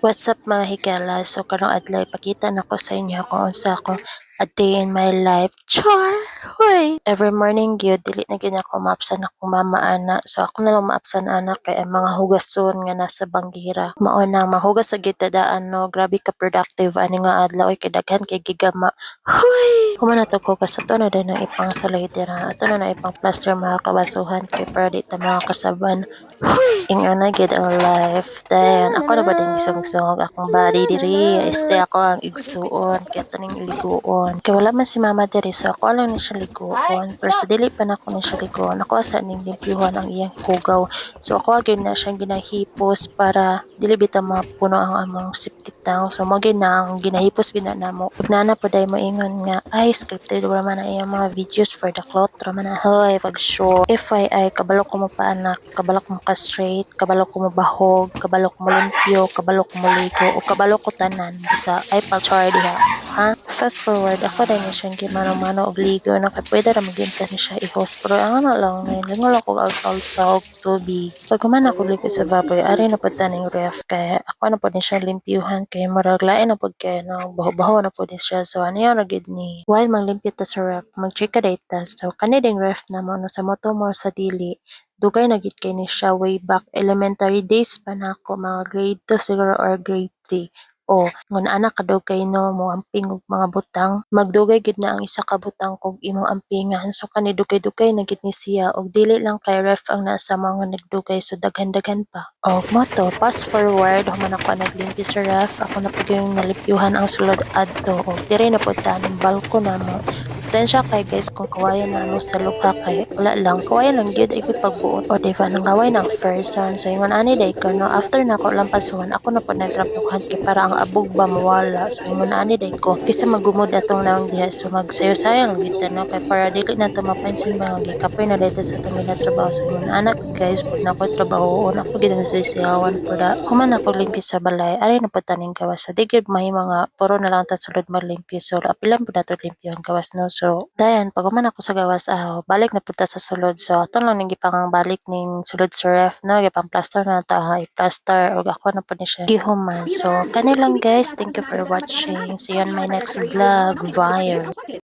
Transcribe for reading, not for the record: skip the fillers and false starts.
What's up mga higala? So karong adlaw ipakita nako sa inyo kung unsa ako a day in my life. Char! Hoy! Every morning gyud dili na gyud ako maapsan akong mama ana. So ako na lang maapsan ana kay ang mga hugason nga nasa banggira. Mao na mahugas sa gyud tadaan no. Grabe ka productive ani nga adlaw kay daghan kay gigama. Hoy! Humana to ko kas ato na din ang ipang salay dira. Ato na ipang plaster mga kabasuhan kay para di ta mga kasaban. Ingana gid ang life. Dayon ako na ba din gisungsong akong body diri. Este ako ang igsuon kaya taning liguon. Kaya wala man si mama diri so ako lang ni siya liguon. Pero sa dili pa na ako ni siya liguon. Ako asa ning limpyuhan ang iyang hugaw. So ako agad na siyang ginahipos para dili bitaw mapuno ang among septic tank. So mo na ang ginahipos gina namo. Ug nana pa day mo ingon nga ay scripted wala man ang iyang mga videos for the cloth. Raman na hoy pag show. FYI kabalo ko mo pa anak, kabalo ko mo ka-straight, kabalo ko mo bahog, kabalo ko mo limpyo, kabalo ko mo ligo, o kabalo ko tanan bisa ay pag-char diha. Ha? Fast forward, ako dahil niya siyang gimano-mano og ligo na kaya pwede na maginta ni siya i-host. Pero ang ano lang, lingon ako alsa-alsa og tubig. Pag kumana ko ligo sa baboy, ari na po taning ref kaya ako na po din siya limpyuhan kaya marag lain na po kaya no, baho-baho na po din siya. So ano yung nagid ni? While manglimpyo ta sa ref, mag-check ka data. So kaniding ref na mo no, sa moto mo sa dili, dugay na gid kay ni siya way back elementary days pa na ako mga grade 2 siguro or grade 3. O ngun anak kadugay no mo amping og mga butang magdugay gid na ang isa ka butang kog imong ampingan so kani dugay-dugay na gid ni siya og dili lang kay ref ang nasa mga nagdugay so daghan-daghan pa. Og mo to fast forward human ako naglimpyo sa ref ako na pud yung nalimpyuhan ang sulod adto og dire na pud taning balko na mo. Pasensya kay guys kung kawayan na mo sa lukha kay wala lang kawayan lang gyud ay pagbuot o diba nang gaway ng person so ingon ani day ko no after na ko lampasuhan ako na pud nagtrabahuhan kay para ang abog ba mawala so ingon ani day ko kisa magumod atong naong diha so magsayo-sayo lang gid no kay para dili na to mapansin ba nga gikapoy na dito sa atong trabaho so ingon anak guys pud na ko trabaho ako gid na sisiyawan pud human ako limpyo sa balay ari na pud taning gawas sa digid mahimo nga puro na lang ta sulod malimpyo so apilan pud nato limpyuhan gawas no so dayon pag human ako sa gawas balik na pud ta sa sulod so ato lang ning gipang balik ning sulod sa ref no gipang plaster na ta i-plaster og ako na pud ni siya gihuman so kani lang guys thank you for watching see you on my next vlog. Bye.